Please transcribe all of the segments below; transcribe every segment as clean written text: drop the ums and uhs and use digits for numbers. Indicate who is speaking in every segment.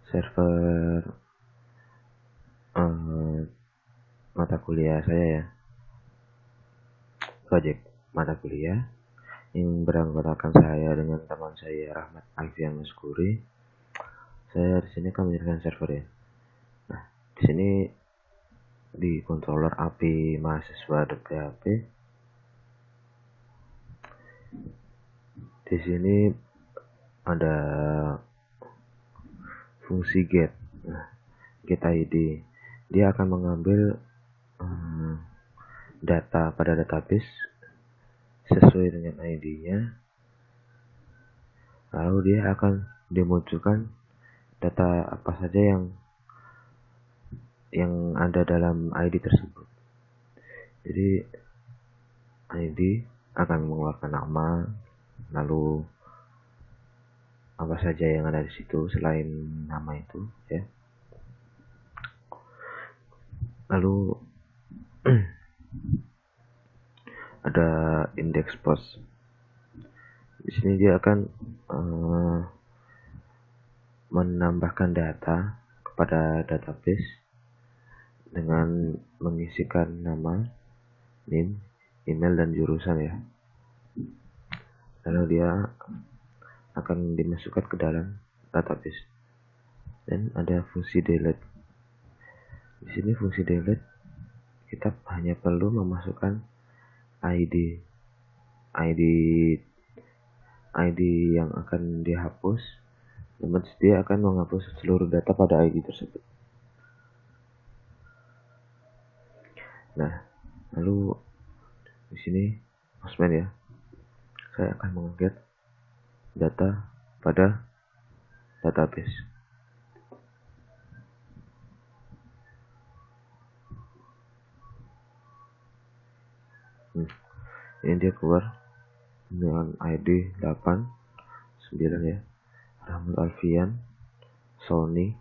Speaker 1: server mata kuliah saya ya, project mata kuliah yang beranggotakan saya dengan teman saya Rahmat Alfian Maskuri. Saya di sini akan menjadikan server ya. Nah, di sini di controller API mahasiswa.php. Di sini ada fungsi get. Nah, get ID. Dia akan mengambil data pada database sesuai dengan ID-nya. Lalu dia akan dimunculkan data apa saja yang ada dalam ID tersebut. Jadi ID akan mengeluarkan nama, lalu apa saja yang ada di situ selain nama itu ya. Lalu ada index post. Di sini dia akan menambahkan data kepada database dengan mengisikan nama, name, email, dan jurusan ya. Lalu dia akan dimasukkan ke dalam database. Dan ada fungsi delete. Di sini fungsi delete kita hanya perlu memasukkan ID yang akan dihapus, namun dia akan menghapus seluruh data pada ID tersebut. Nah, lalu di sini postman ya, saya akan mengupdate data pada database. Ini dia keluar dengan ID 8 9 ya, Rahmat Alfian, Sony,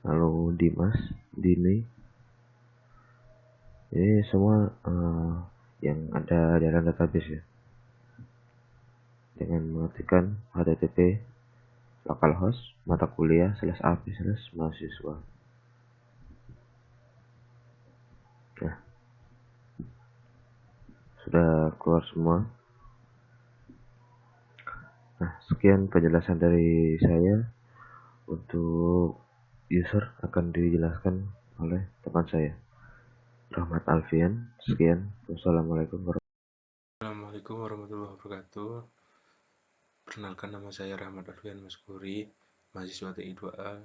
Speaker 1: lalu Dimas, Dini. Ini semua yang ada dalam database ya, dengan mengetikkan http localhost mata kuliah /AP/mahasiswa. Nah, sudah keluar semua. Nah, sekian penjelasan dari saya. Untuk user akan dijelaskan oleh teman saya Rahmat Alfian. Sekian, wassalamualaikum
Speaker 2: warahmatullahi wabarakatuh. Perkenalkan, nama saya Rahmat Alfian Maskuri, mahasiswa TI 2A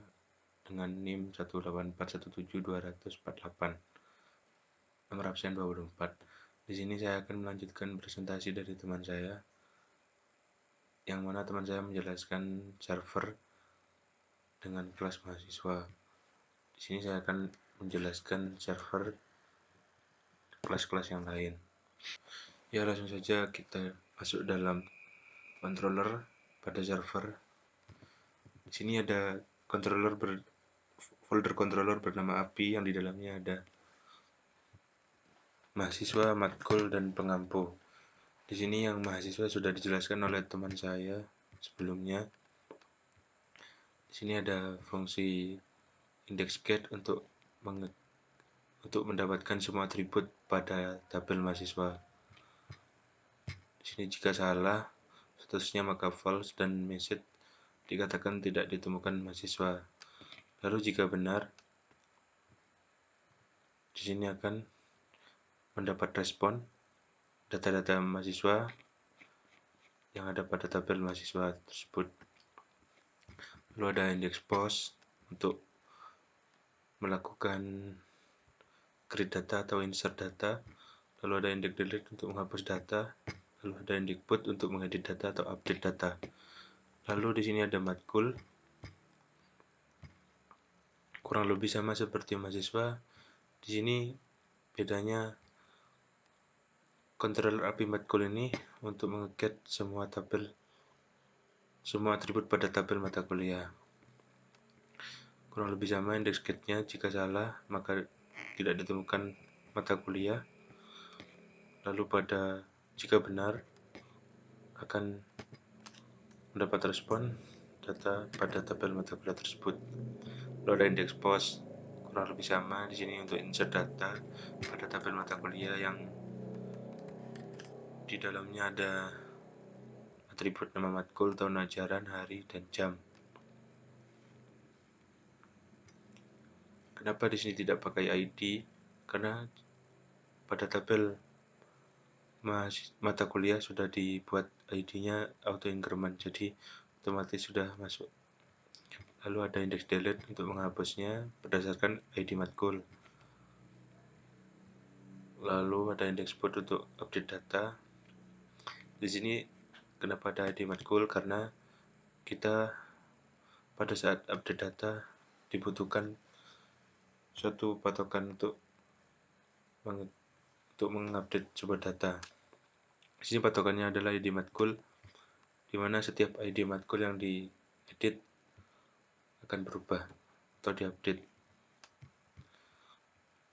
Speaker 2: dengan NIM 184172448, nomor absen 24. Di sini saya akan melanjutkan presentasi dari teman saya, yang mana teman saya menjelaskan server dengan kelas mahasiswa. Di sini saya akan menjelaskan server kelas-kelas yang lain. Ya, langsung saja kita masuk dalam controller pada server. Di sini ada folder controller bernama API yang di dalamnya ada mahasiswa, matkul, dan pengampu. Di sini yang mahasiswa sudah dijelaskan oleh teman saya sebelumnya. Di sini ada fungsi index get untuk mendapatkan semua atribut pada tabel mahasiswa. Di sini jika salah statusnya maka false dan message dikatakan tidak ditemukan mahasiswa. Lalu jika benar, di sini akan mendapat respon data-data mahasiswa yang ada pada tabel mahasiswa tersebut. Lalu ada index post untuk melakukan create data atau insert data. Lalu ada index delete untuk menghapus data. Lalu ada index put untuk mengedit data atau update data. Lalu di sini ada matkul, kurang lebih sama seperti mahasiswa. Di sini bedanya controller API matkul ini untuk menge-get semua atribut pada tabel mata kuliah. Kurang lebih sama index get-nya, jika salah maka tidak ditemukan mata kuliah. Lalu jika benar akan mendapat respon data pada tabel mata kuliah tersebut. Lalu ada indeks pos, kurang lebih sama di sini untuk insert data pada tabel mata kuliah yang di dalamnya ada atribut nama matkul, tahun ajaran, hari, dan jam. Kenapa di sini tidak pakai ID? Karena pada tabel mata kuliah sudah dibuat ID-nya auto increment, jadi otomatis sudah masuk. Lalu ada indeks delete untuk menghapusnya berdasarkan ID matkul. Lalu ada indeks put untuk update data. Di sini kenapa ada ID matkul? Karena kita pada saat update data dibutuhkan suatu patokan untuk mengupdate sebuah data. Di sini patokannya adalah ID matkul, di mana setiap ID matkul yang diedit akan berubah atau diupdate.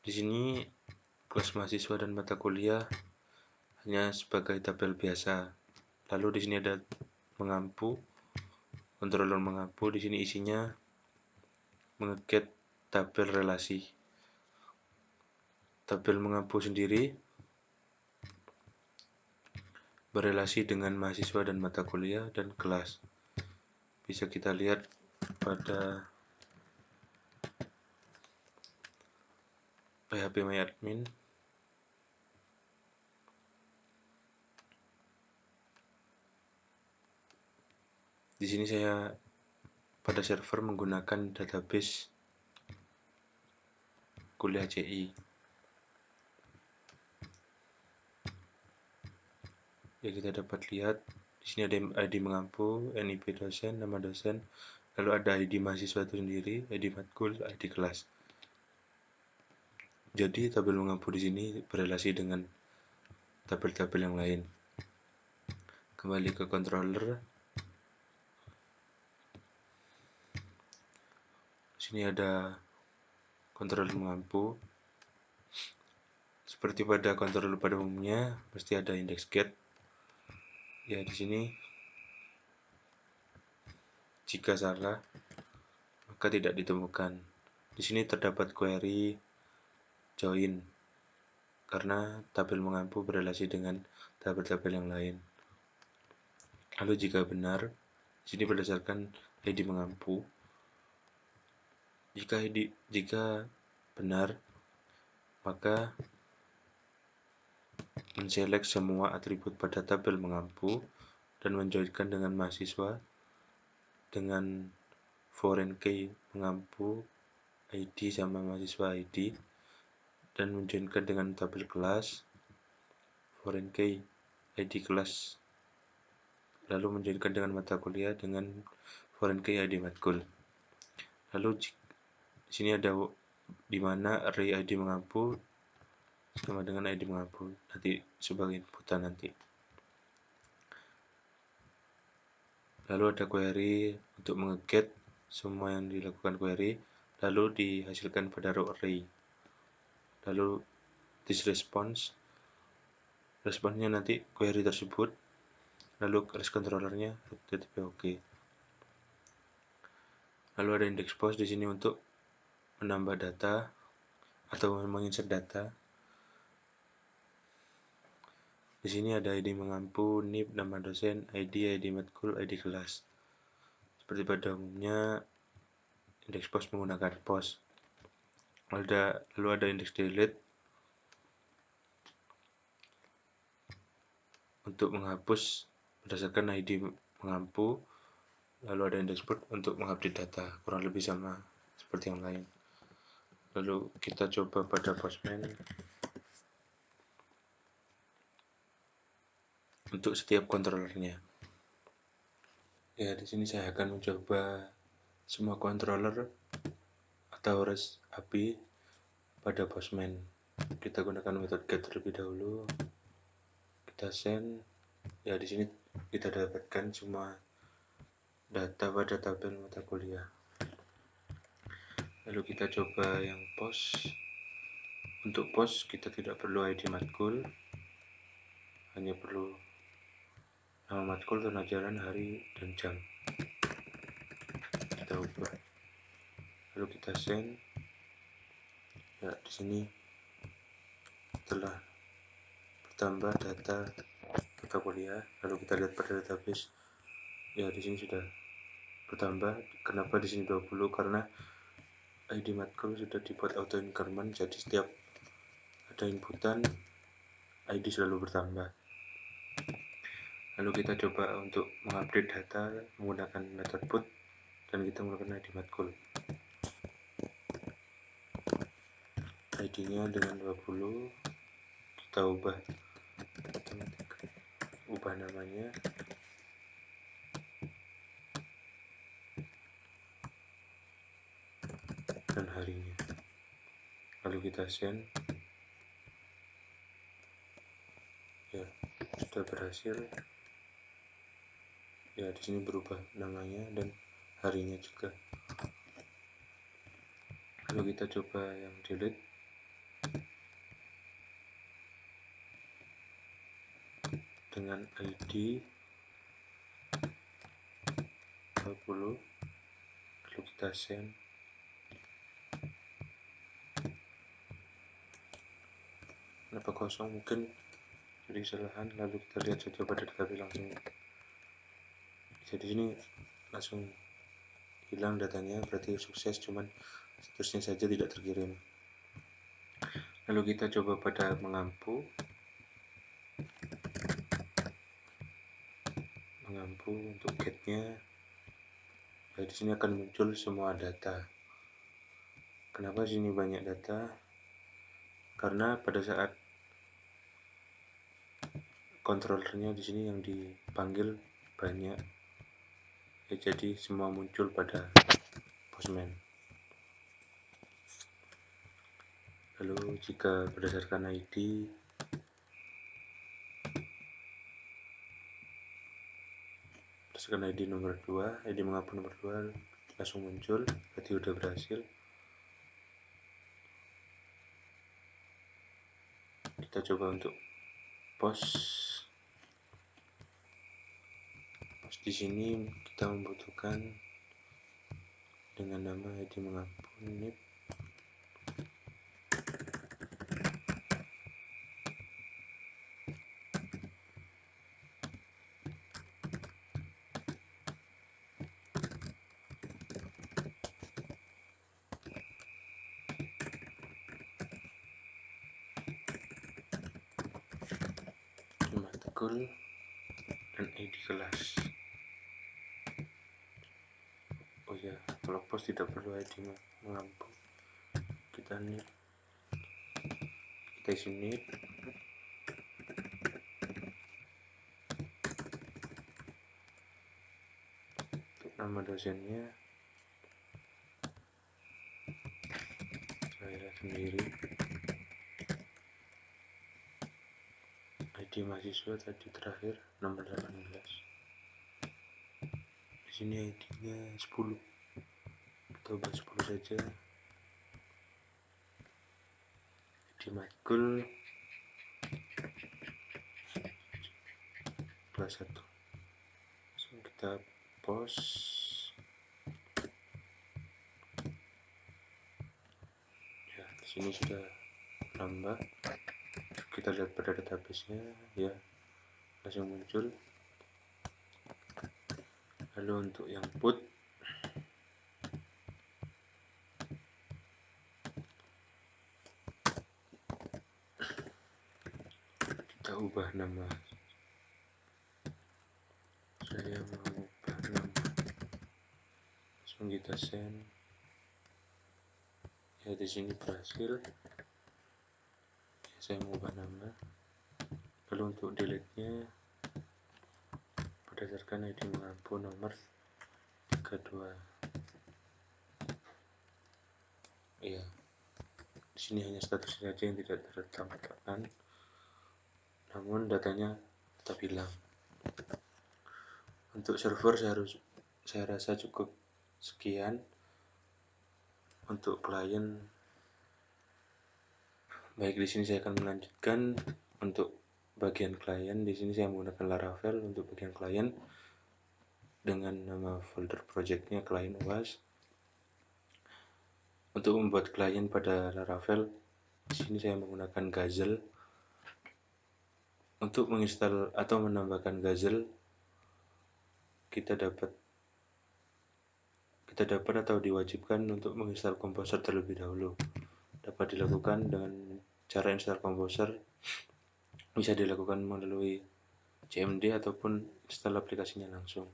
Speaker 2: Di sini kelas mahasiswa dan mata kuliah hanya sebagai tabel biasa. Lalu di sini ada mengampu, controller mengampu. Di sini isinya mengeget tabel relasi. Tabel mengampu sendiri berelasi dengan mahasiswa dan mata kuliah dan kelas. Bisa kita lihat pada phpMyAdmin. Di sini saya pada server menggunakan database kuliah CI. Ya, kita dapat lihat di sini ada ID mengampu, NIP dosen, nama dosen, lalu ada ID mahasiswa itu sendiri, ID matkul, ID kelas. Jadi tabel mengampu di sini berelasi dengan tabel-tabel yang lain. Kembali ke controller. Di sini ada controller mengampu. Seperti pada controller pada umumnya, pasti ada index get. Ya, di sini jika salah maka tidak ditemukan. Di sini terdapat query join karena tabel mengampu berelasi dengan tabel-tabel yang lain. Lalu jika benar, di sini berdasarkan ID mengampu. Jika benar, maka menselect semua atribut pada tabel mengampu dan menjoinkan dengan mahasiswa dengan foreign key mengampu ID sama mahasiswa ID dan menjoinkan dengan tabel kelas foreign key ID kelas, lalu menjoinkan dengan mata kuliah dengan foreign key ID matkul. Lalu di sini ada di mana array ID mengampu sama dengan ID mengampu nanti sebagai inputan nanti. Lalu ada query untuk mengeget semua yang dilakukan query, lalu dihasilkan pada row array. Lalu this response, responsnya nanti query tersebut, lalu kelas controllernya TTP OK. Lalu ada index post di sini untuk menambah data atau menginsert data. Di sini ada ID mengampu, NIP, nama dosen, ID matkul, ID kelas. Seperti pada umumnya, index post menggunakan post. Lalu ada index delete untuk menghapus berdasarkan ID mengampu. Lalu ada index put untuk mengupdate data, kurang lebih sama seperti yang lain. Lalu kita coba pada Postman untuk setiap controllernya. Ya, di sini saya akan mencoba semua controller atau REST API pada Postman. Kita gunakan metode get terlebih dahulu. Kita send. Ya, di sini kita dapatkan semua data pada tabel mata kuliah. Lalu kita coba yang post. Untuk post kita tidak perlu ID matkul, hanya perlu nama matkul, tahun ajaran, hari, dan jam. lalu kita send. Ya, di sini telah bertambah data kuliah. Lalu kita lihat pada database. Ya, di sini sudah bertambah. Kenapa di sini 20? Karena ID matkul sudah dibuat auto increment, jadi setiap ada inputan ID selalu bertambah. Lalu kita coba untuk mengupdate data menggunakan method put dan kita menggunakan ID matkul. ID-nya dengan 20, kita ubah namanya, dan harinya. Lalu kita send. Ya, sudah berhasil. Ya, di sini berubah namanya dan harinya juga. Lalu kita coba yang delete. Dengan ID 20, lalu kita send. Kenapa kosong? Mungkin jadi kesalahan. Lalu kita lihat saja pada database langsung. Jadi ini langsung hilang datanya, berarti sukses, cuman terusnya saja tidak terkirim. Lalu kita coba pada mengampu untuk get-nya. Ya, di sini akan muncul semua data. Kenapa sini banyak data? Karena pada saat controllernya di sini yang dipanggil banyak. Ya, jadi semua muncul pada Postman. Lalu jika berdasarkan ID nomor 2, ID mengampu nomor 2 langsung muncul, berarti udah berhasil. Kita coba untuk post di sini. Kita membutuhkan dengan nama ID mengampu NIP. Matkul dan ID kelas. Oh ya, kalau post tidak perlu ID mengampu. Kita isi NIP. Untuk nama dosennya saya sendiri. ID mahasiswa tadi terakhir nomor 18. Di sini ID-nya 10. Kita ubah 10 saja. ID matkul kelas 1. Langsung kita post. Ya, di sini sudah nambah. Kita lihat pada database-nya, ya langsung muncul. Lalu untuk yang put, kita ubah nama. Saya mau ubah nama, langsung kita send. Ya, di sini berhasil. Ya, saya mau ubah nama. Lalu untuk delete-nya berdasarkan ID mengampu nomor 32. Ya, di sini hanya status saja yang tidak tertampilkan, namun datanya tetap hilang. Untuk server saya rasa cukup sekian. Untuk klien, baik, di sini saya akan melanjutkan untuk bagian klien. Di sini saya menggunakan Laravel untuk bagian klien dengan nama folder projectnya klien UAS. Untuk membuat klien pada Laravel, di sini saya menggunakan Gazelle. Untuk menginstal atau menambahkan Gazelle, kita dapat atau diwajibkan untuk menginstal Composer terlebih dahulu. Dapat dilakukan dengan cara install Composer, bisa dilakukan melalui CMD ataupun install aplikasinya langsung.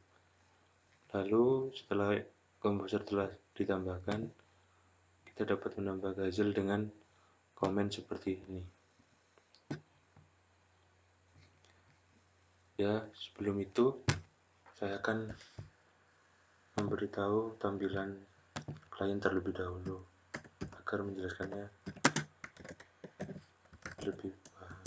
Speaker 2: Lalu setelah Composer telah ditambahkan, kita dapat menambah Gazelle dengan komen seperti ini. Ya, sebelum itu saya akan memberitahu tampilan klien terlebih dahulu agar menjelaskannya lebih paham.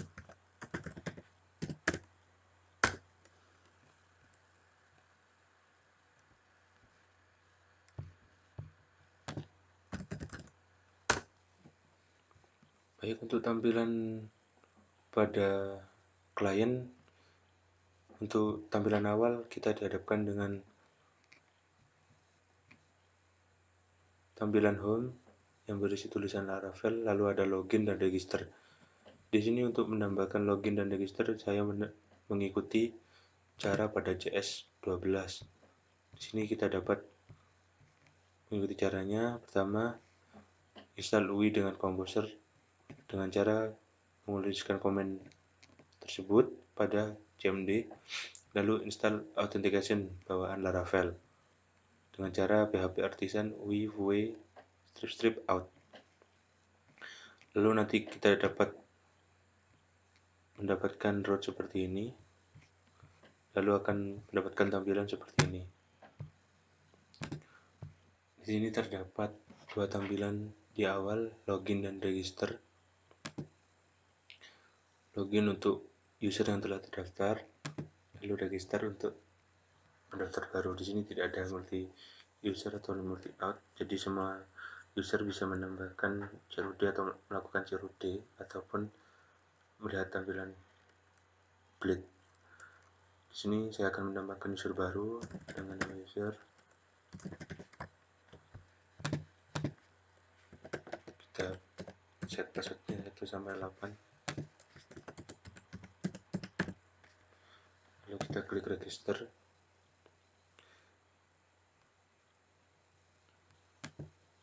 Speaker 2: Baik, untuk tampilan pada klien, untuk tampilan awal kita dihadapkan dengan tampilan home yang berisi tulisan Laravel, lalu ada login dan register. Di sini untuk menambahkan login dan register, saya mengikuti cara pada CS12. Di sini kita dapat mengikuti caranya. Pertama, install UI dengan Composer dengan cara menuliskan komen tersebut pada CMD, lalu install authentication bawaan Laravel dengan cara php artisan UI vue strip out. Lalu nanti kita dapat mendapatkan root seperti ini, lalu akan mendapatkan tampilan seperti ini. Di sini terdapat dua tampilan di awal, login dan register. Login untuk user yang telah terdaftar, lalu register untuk pendaftar baru. Di sini tidak ada multi user atau multi out, jadi semua user bisa menambahkan CRUD atau melakukan CRUD ataupun melihat tampilan Blade. Di sini saya akan menambahkan user baru dengan nama user. Kita set passwordnya 1 sampai 8. Lalu kita klik register.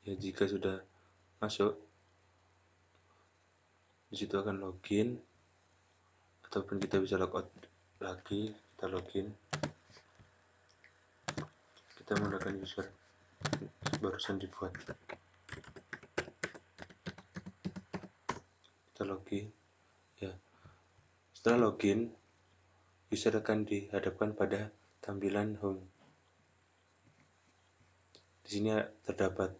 Speaker 2: Ya, jika sudah masuk, di situ akan login ataupun kita bisa logout lagi. Kita login, kita menggunakan user barusan dibuat. Kita login. Ya, setelah login, user akan dihadapkan pada tampilan home. Di sini terdapat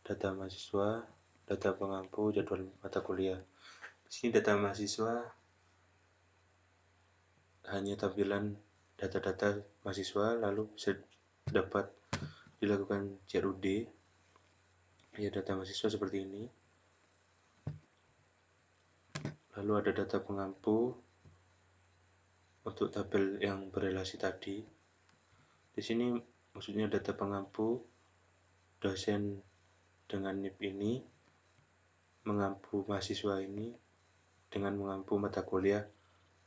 Speaker 2: data mahasiswa, data pengampu, jadwal mata kuliah. Di sini data mahasiswa hanya tampilan data-data mahasiswa, lalu bisa dapat dilakukan CRUD. Ya, data mahasiswa seperti ini. Lalu ada data pengampu untuk tabel yang berelasi tadi. Di sini maksudnya data pengampu dosen dengan NIP ini mengampu mahasiswa ini dengan mengampu mata kuliah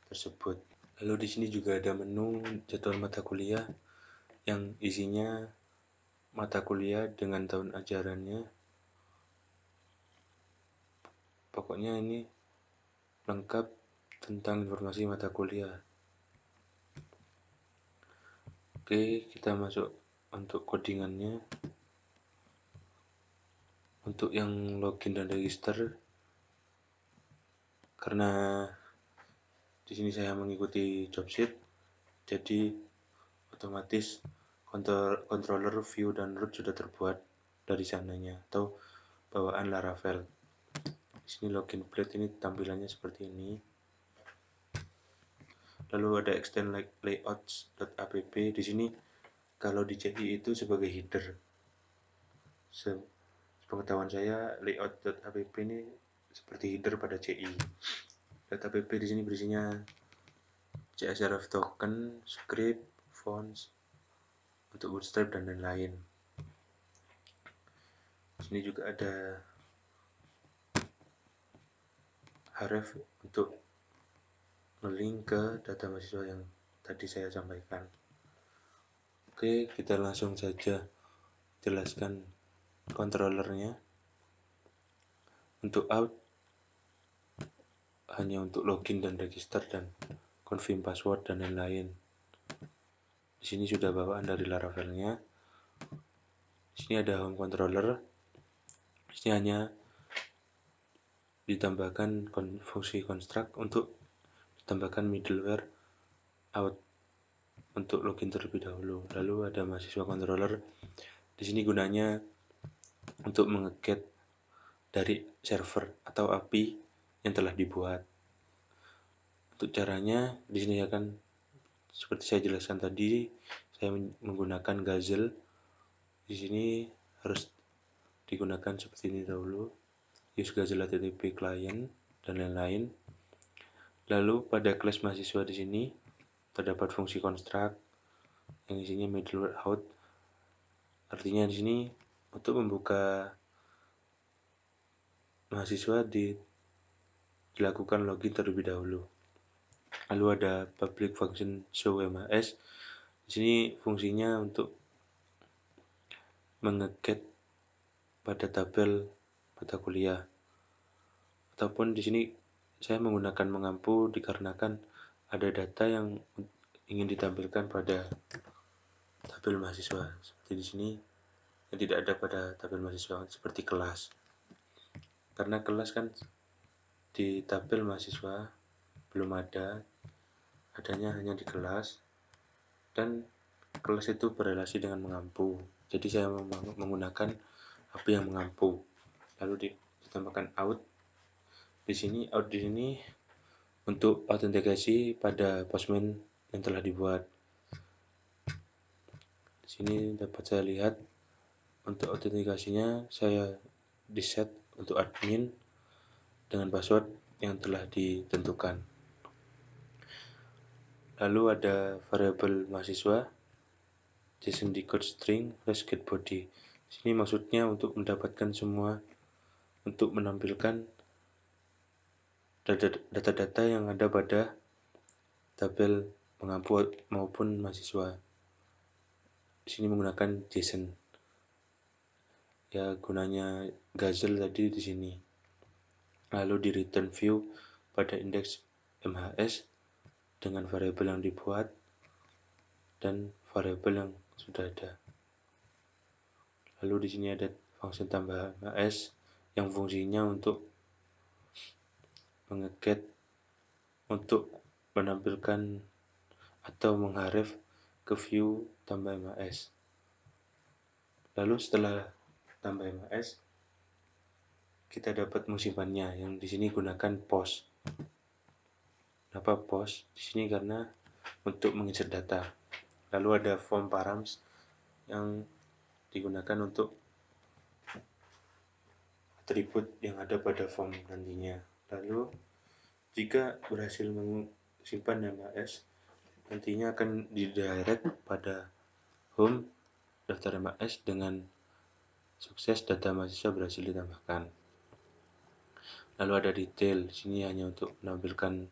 Speaker 2: tersebut. Lalu di sini juga ada menu jadwal mata kuliah yang isinya mata kuliah dengan tahun ajarannya. Pokoknya ini lengkap tentang informasi mata kuliah. Oke, kita masuk untuk codingannya. Untuk yang login dan register, karena di sini saya mengikuti jobsheet, jadi otomatis controller view dan root sudah terbuat dari sananya atau bawaan Laravel. Di sini login plate ini tampilannya seperti ini. Lalu ada extend layouts.app. Di sini kalau di CI itu sebagai header. Sepengetahuan saya, layout.app ini seperti header pada CI. .app di sini berisinya CSRF token, script, fonts untuk bootstrap dan lain-lain. Sini juga ada href untuk nge-link ke data mahasiswa yang tadi saya sampaikan. Oke, kita langsung saja jelaskan controllernya. Untuk out hanya untuk login dan register dan confirm password dan lain-lain. Di sini sudah bawaan dari Laravelnya. Di sini ada home controller. Di sini hanya ditambahkan fungsi construct untuk ditambahkan middleware out untuk login terlebih dahulu. Lalu ada mahasiswa controller. Di sini gunanya untuk mengeget dari server atau API yang telah dibuat. Untuk caranya di sini akan seperti saya jelaskan tadi, saya menggunakan Gazelle. Di sini harus digunakan seperti ini dahulu. Use Gazelle HTTP client dan lain-lain. Lalu pada kelas mahasiswa di sini terdapat fungsi construct yang isinya middleware out. Artinya di sini untuk membuka mahasiswa dilakukan login terlebih dahulu. Lalu ada public function show MHS. Di sini fungsinya untuk mengeget pada tabel mata kuliah. Ataupun di sini saya menggunakan mengampu dikarenakan ada data yang ingin ditampilkan pada tabel mahasiswa. Seperti di sini yang tidak ada pada tabel mahasiswa seperti kelas. Karena kelas kan di tabel mahasiswa belum ada, adanya hanya di kelas, dan kelas itu berrelasi dengan mengampu. Jadi saya menggunakan API yang mengampu. Lalu ditambahkan out. Di sini out di sini untuk autentikasi pada Postman yang telah dibuat. Di sini dapat saya lihat untuk autentikasinya saya di set untuk admin dengan password yang telah ditentukan. Lalu ada variabel mahasiswa JSON decode string plus get body. Di sini maksudnya untuk mendapatkan semua, untuk menampilkan data-data yang ada pada tabel mengampu maupun mahasiswa. Di sini menggunakan JSON. Ya, gunanya Gazelle tadi di sini. Lalu di return view pada indeks MHS dengan variabel yang dibuat dan variabel yang sudah ada. Lalu di sini ada fungsi tambah MHS yang fungsinya untuk mengeget, untuk menampilkan atau mengharef ke view tambah MHS. Lalu setelah tambah MHS, kita dapat mensimpannya yang di sini gunakan post. Kenapa post? Di sini karena untuk menginsert data. Lalu ada form params yang digunakan untuk atribut yang ada pada form nantinya. Lalu jika berhasil menyimpan MHS, nantinya akan didirect pada home daftar MHS dengan sukses data mahasiswa berhasil ditambahkan. Lalu ada detail, di sini hanya untuk menampilkan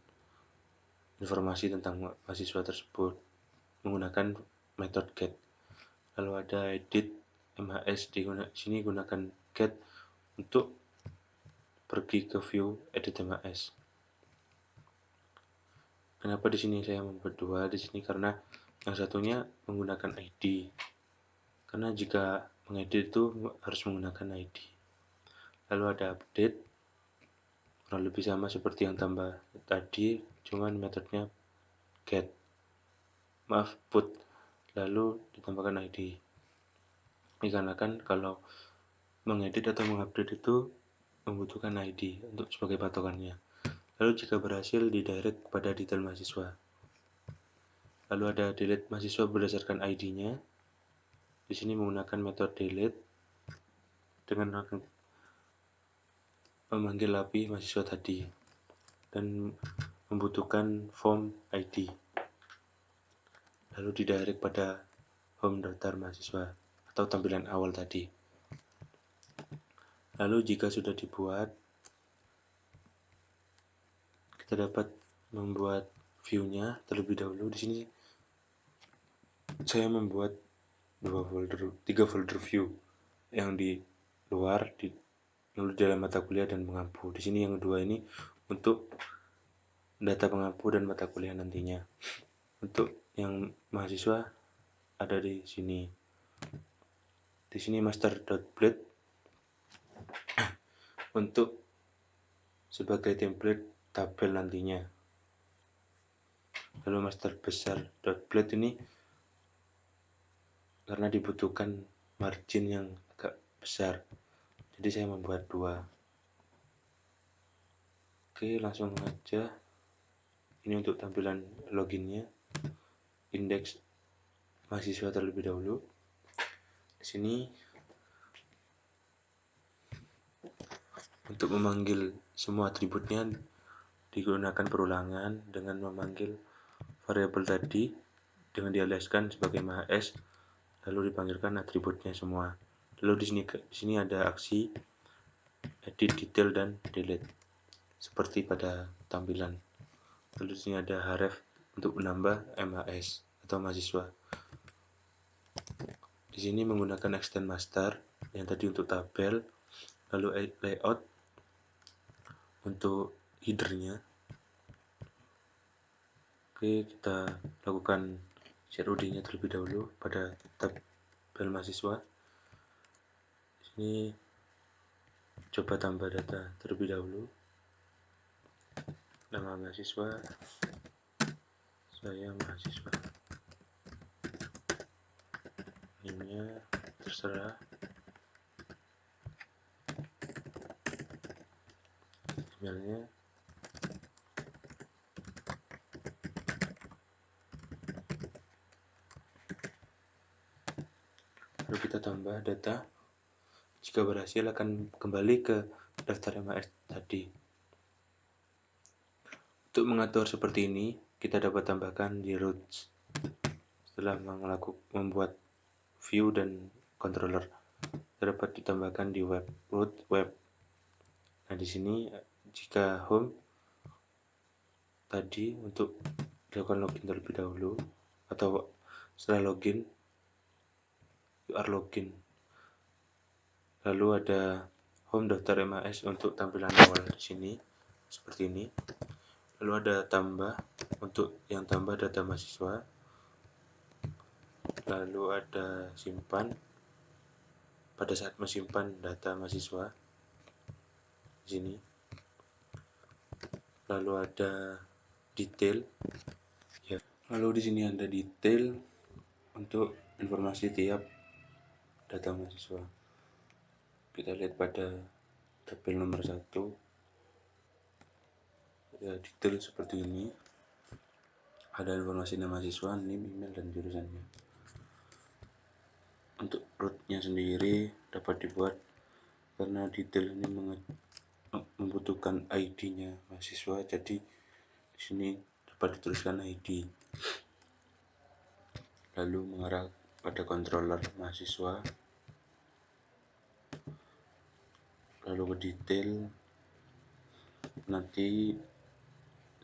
Speaker 2: informasi tentang mahasiswa tersebut menggunakan metode get. Lalu ada edit MHS, di sini gunakan get untuk pergi ke view edit MHS. Kenapa di sini saya membuat dua di sini? Karena yang satunya menggunakan ID. Karena jika mengedit itu harus menggunakan ID. Lalu ada update, kurang lebih sama seperti yang tambah tadi, cuman metodenya get. Put. Lalu ditambahkan ID. Dikarenakan kalau mengedit atau mengupdate itu membutuhkan ID untuk sebagai patokannya. Lalu jika berhasil didirect pada detail mahasiswa. Lalu ada delete mahasiswa berdasarkan ID-nya. Di sini menggunakan metode delete dengan memanggil API mahasiswa tadi dan membutuhkan form ID. Lalu didirect pada home daftar mahasiswa atau tampilan awal tadi. Lalu jika sudah dibuat, kita dapat membuat view-nya terlebih dahulu. Di sini saya membuat 3 folder view yang di luar, lalu dalam mata kuliah dan pengampu. Di sini yang kedua ini untuk data pengampu dan mata kuliah nantinya. Untuk yang mahasiswa ada di sini. Di sini master.blade untuk sebagai template tabel nantinya. Lalu master besar.blade ini karena dibutuhkan margin yang agak besar, jadi saya membuat 2. Oke, langsung aja. Ini untuk tampilan loginnya, indeks mahasiswa terlebih dahulu. Di sini untuk memanggil semua atributnya digunakan perulangan dengan memanggil variabel tadi dengan dialiaskan sebagai maha_s, lalu dipanggilkan atributnya semua. Lalu di sini ada aksi edit, detail, dan delete seperti pada tampilan. Lalu di sini ada href untuk menambah MHS atau mahasiswa. Di sini menggunakan extend master yang tadi untuk tabel, lalu layout untuk headernya. Oke, kita lakukan CRUD-nya terlebih dahulu pada tabel mahasiswa. Di sini coba tambah data terlebih dahulu. Nama mahasiswa, saya mahasiswa. Emailnya terserah. Emailnya. Lalu kita tambah data. Jika berhasil akan kembali ke daftar MHS tadi. Untuk mengatur seperti ini, kita dapat tambahkan di routes setelah membuat view dan controller. Dapat ditambahkan di root web. Nah, di sini jika home tadi untuk dilakukan login terlebih dahulu, atau setelah login you are login. Lalu ada home daftar MHS untuk tampilan awal di sini seperti ini. Lalu ada tambah untuk yang tambah data mahasiswa. Lalu ada simpan pada saat menyimpan data mahasiswa di sini. Lalu ada detail. Ya. Lalu di sini ada detail untuk informasi tiap data mahasiswa. Kita lihat pada tabel nomor 1. Ya, detail seperti ini. Ada informasi nama mahasiswa, NIM, email, dan jurusannya. Untuk rootnya sendiri dapat dibuat karena detail ini membutuhkan ID-nya mahasiswa, jadi di sini dapat dituliskan ID. Lalu mengarah pada controller mahasiswa, lalu ke detail. Nanti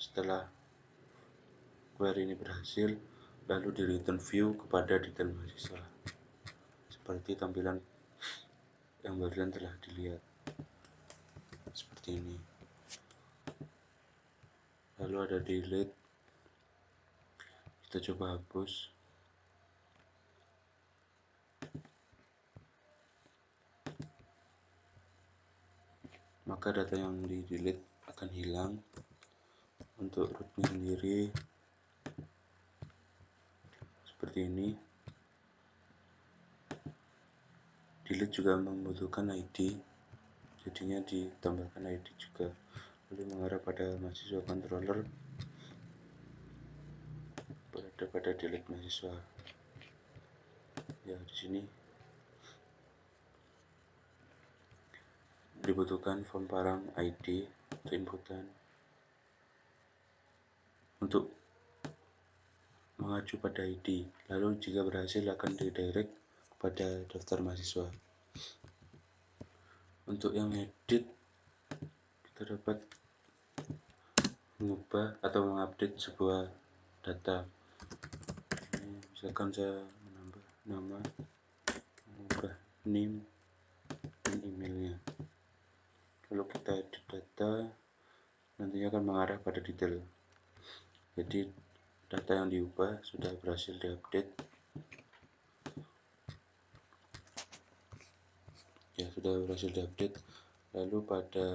Speaker 2: setelah query ini berhasil, lalu di return view kepada detail mahasiswa seperti tampilan yang barusan telah dilihat seperti ini. Lalu ada delete, kita coba hapus. Maka data yang di delete akan hilang. Untuk rootnya sendiri seperti ini. Delete juga membutuhkan ID, jadinya ditambahkan ID juga. Lalu mengarah pada mahasiswa controller berada pada delete mahasiswa. Ya, di sini dibutuhkan form param ID untuk inputan untuk mengacu pada ID. Lalu jika berhasil akan redirect pada daftar mahasiswa. Untuk yang edit, kita dapat mengubah atau mengupdate sebuah data. Misalkan saya menambah nama, mengubah name dan emailnya. Kalau kita edit data, nantinya akan mengarah pada detail. Jadi data yang diubah sudah berhasil diupdate. Ya, sudah berhasil diupdate. Lalu pada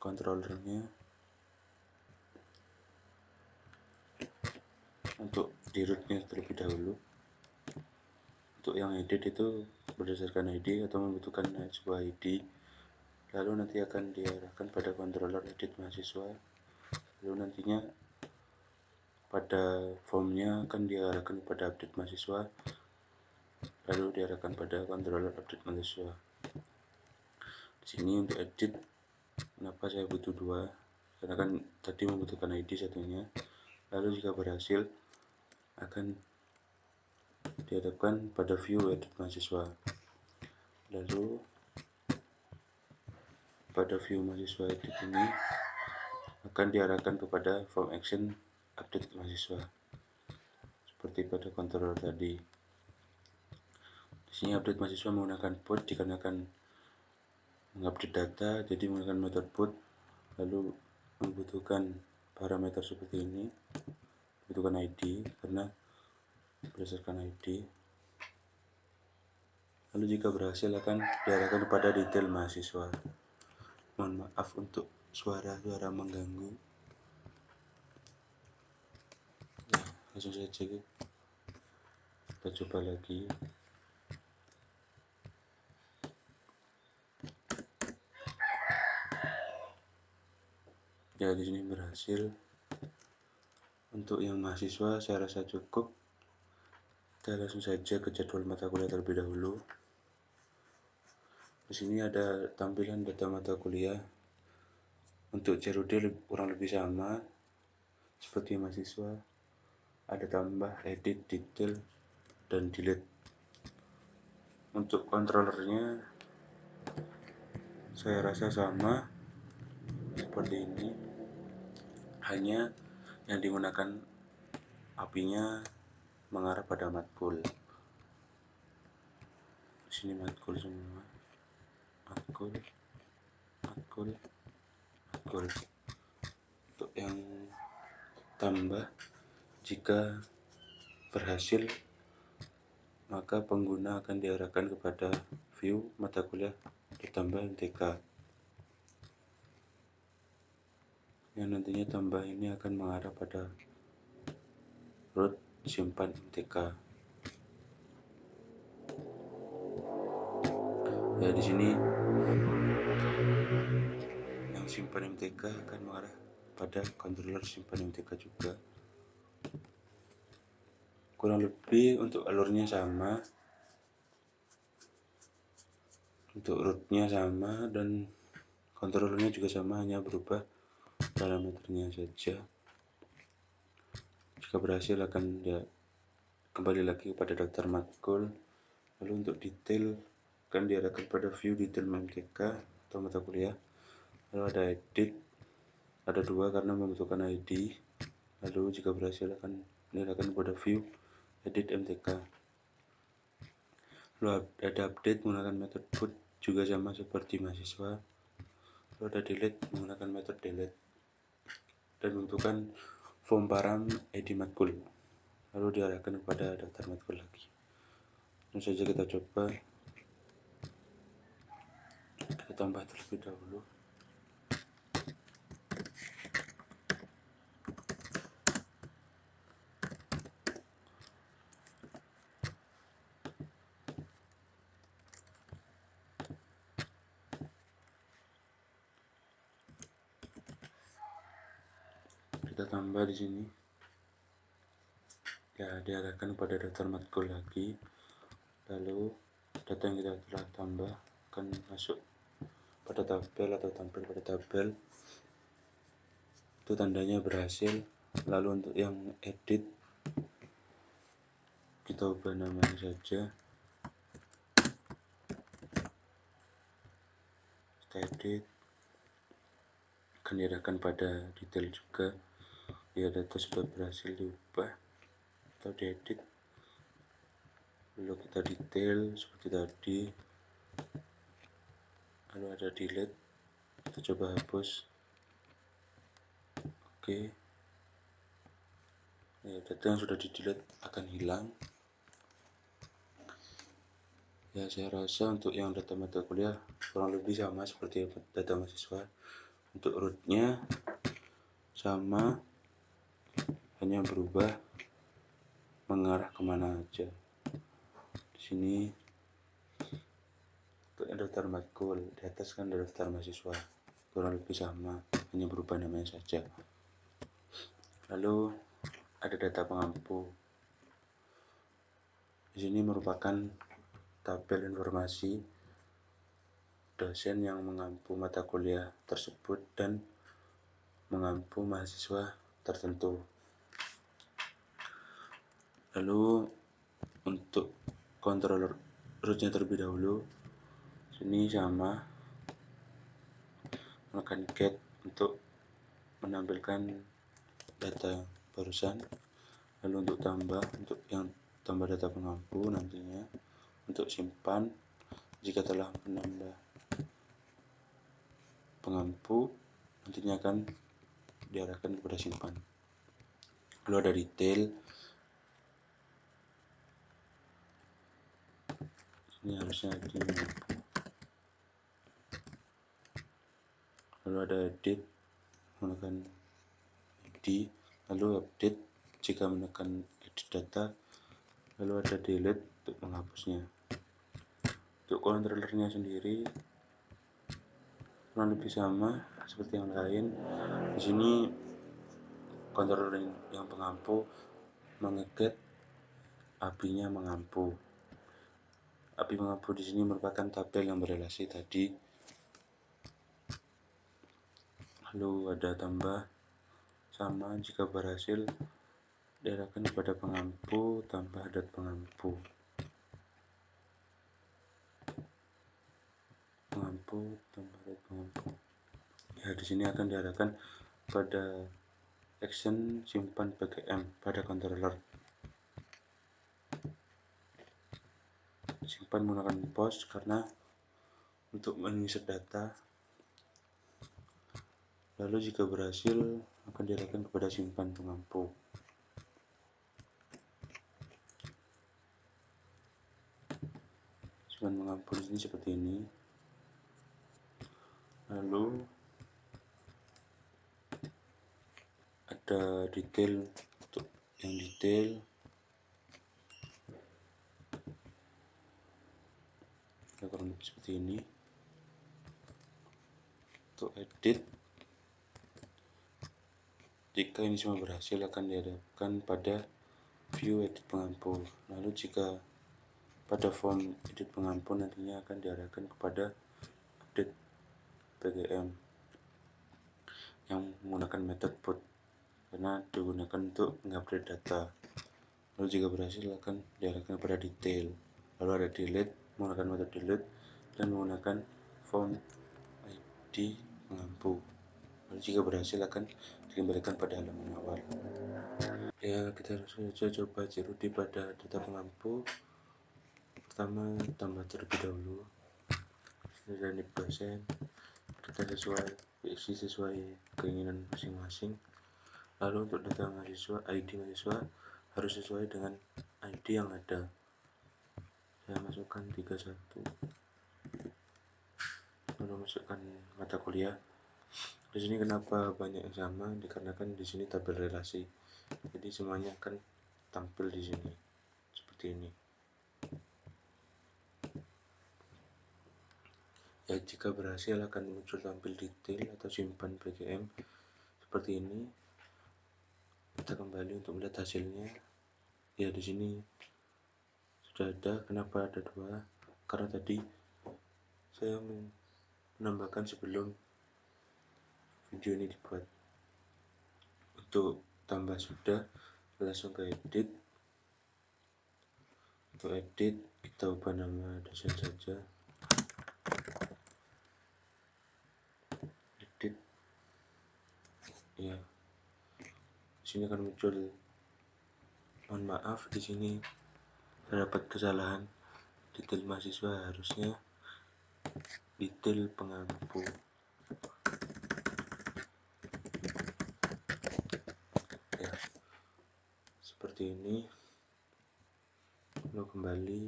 Speaker 2: controllernya, untuk di rootnya terlebih dahulu. Untuk yang edit itu berdasarkan ID atau membutuhkan sebuah ID, lalu nanti akan diarahkan pada controller edit mahasiswa. Lalu nantinya pada formnya akan diarahkan pada update mahasiswa, lalu diarahkan pada controller update mahasiswa. Di sini untuk edit, kenapa saya butuh dua? Karena kan tadi membutuhkan ID satunya. Lalu jika berhasil, akan dihadapkan pada view edit mahasiswa. Lalu pada view mahasiswa edit ini akan diarahkan kepada form action update mahasiswa seperti pada controller tadi. Di sini update mahasiswa menggunakan put dikarenakan mengupdate data, jadi menggunakan metode put, lalu membutuhkan parameter seperti ini, membutuhkan ID karena berdasarkan ID. Lalu jika berhasil akan diarahkan kepada detail mahasiswa. Mohon maaf untuk suara-suara mengganggu. Nah, langsung saja kita coba lagi. Ya, di sini berhasil. Untuk yang mahasiswa saya rasa cukup. Kita langsung saja ke jadwal mata kuliah terlebih dahulu. Di sini ada tampilan data mata kuliah. Untuk CRUD kurang lebih sama seperti mahasiswa. Ada tambah, edit, detail, dan delete. Untuk controllernya saya rasa sama seperti ini. Hanya yang digunakan apinya mengarah pada matkul. Di sini matkul semua. Matkul. Untuk yang tambah, jika berhasil maka pengguna akan diarahkan kepada view mata kuliah ditambah MTK. Yang nantinya tambah ini akan mengarah pada root simpan MTK. Ya, di sini yang simpan MTK akan mengarah pada controller simpan MTK juga. Kurang lebih untuk alurnya sama, untuk rootnya sama, dan controllernya juga sama, hanya berubah parameternya saja. Jika berhasil akan kembali lagi kepada daftar matkul. Lalu untuk detail akan diarahkan pada view detail MTK atau mata kuliah. Lalu ada edit, ada dua karena membutuhkan ID. Lalu jika berhasil akan diarahkan pada view edit MTK. Lalu ada update menggunakan metode put juga sama seperti mahasiswa. Lalu ada delete menggunakan metode delete dan membutuhkan form param ID matkul. Lalu diarahkan kepada daftar matkul lagi. Langsung saja kita coba. Kita tambah terlebih dahulu. Kita tambah di sini. Ya, diarahkan pada daftar matkul lagi. Lalu data yang kita telah tambah akan masuk pada tabel atau tampil pada tabel. Itu tandanya berhasil. Lalu untuk yang edit, kita ubah namanya saja. kita edit, akan diarahkan pada detail juga. Ya, data sudah berhasil diubah atau diedit, lalu kita detail seperti tadi, lalu ada delete, kita coba hapus. Oke, ya, data yang sudah di delete akan hilang. Ya, saya rasa untuk yang data mata kuliah kurang lebih sama seperti data mahasiswa. Untuk rootnya sama, hanya berubah mengarah kemana aja. Di sini untuk daftar matkul, di atas kan daftar mahasiswa, kurang lebih sama, hanya berubah namanya saja. Lalu ada data pengampu. Di sini merupakan tabel informasi dosen yang mengampu mata kuliah tersebut dan mengampu mahasiswa tertentu. Lalu untuk controller rootnya terlebih dahulu, sini sama, menekan get untuk menampilkan data barusan. Lalu untuk yang tambah data pengampu nantinya, untuk simpan, jika telah menambah pengampu, nantinya akan diarahkan kepada simpan. Lalu ada detail, ini harusnya di mengampu. Lalu ada edit, menekan id, lalu update jika menekan edit data, lalu ada delete untuk menghapusnya. Untuk controllernya sendiri kurang lebih sama seperti yang lain. Di sini controller yang pengampu mengeget API-nya mengampu. API mengampu di sini merupakan tabel yang berelasi tadi. Lalu ada tambah sama, jika berhasil diarahkan kepada pengampu, tambah dat pengampu. Pengampu tambah dat pengampu. Ya, di sini akan diarahkan pada action simpan PGM pada controller. Simpan menggunakan post karena untuk menginsert data. Lalu jika berhasil akan diarahkan kepada simpan pengampu. Simpan pengampu di sini seperti ini. Lalu ada detail, untuk yang detail kurang lebih seperti ini. Untuk edit, jika ini semua berhasil akan dihadapkan pada view edit pengampu. Lalu jika pada form edit pengampu, nantinya akan diarahkan kepada update PGM yang menggunakan method put karena digunakan untuk mengupdate data. Lalu jika berhasil akan diarahkan kepada detail. Lalu ada delete menggunakan metode delete dan menggunakan form ID pengampu. Lalu jika berhasil akan dikembalikan pada halaman awal. Ya, kita saja coba cerudi pada data pengampu. Pertama, tambah terlebih dahulu dari dosen, data isi sesuai keinginan masing-masing. Lalu untuk data mahasiswa, ID mahasiswa harus sesuai dengan ID yang ada. Saya masukkan 31, lalu masukkan mata kuliah. Di sini kenapa banyak yang sama? Dikarenakan di sini tabel relasi, jadi semuanya akan tampil di sini seperti ini. Ya, jika berhasil akan muncul tampil detail atau simpan PGM seperti ini. Kita kembali untuk melihat hasilnya. Ya, di sini sudah ada. Kenapa ada dua? Karena tadi saya menambahkan sebelum video ini dibuat. Untuk tambah sudah, langsung ke edit. Untuk edit kita ubah nama dosen saja. Ya, di sini akan muncul mohon maaf, di sini terdapat kesalahan detail mahasiswa, harusnya detail pengampu. Ya, seperti ini. Lalu kembali,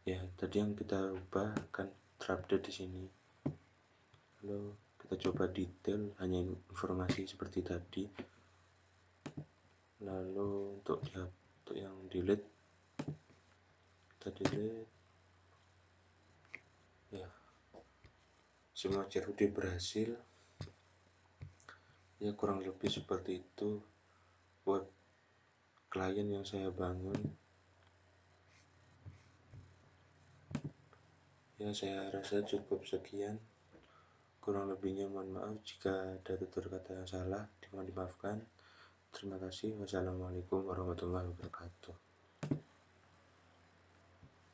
Speaker 2: ya tadi yang kita ubah akan terupdate di sini. Lalu kita coba detail, hanya informasi seperti tadi. Lalu untuk yang delete, kita delete. Ya, semua COD berhasil. Ya, kurang lebih seperti itu web klien yang saya bangun. Ya, saya rasa cukup sekian. Kurang lebihnya mohon maaf jika ada tutur kata yang salah, mohon dimaafkan. Terima kasih. Wassalamualaikum warahmatullahi wabarakatuh.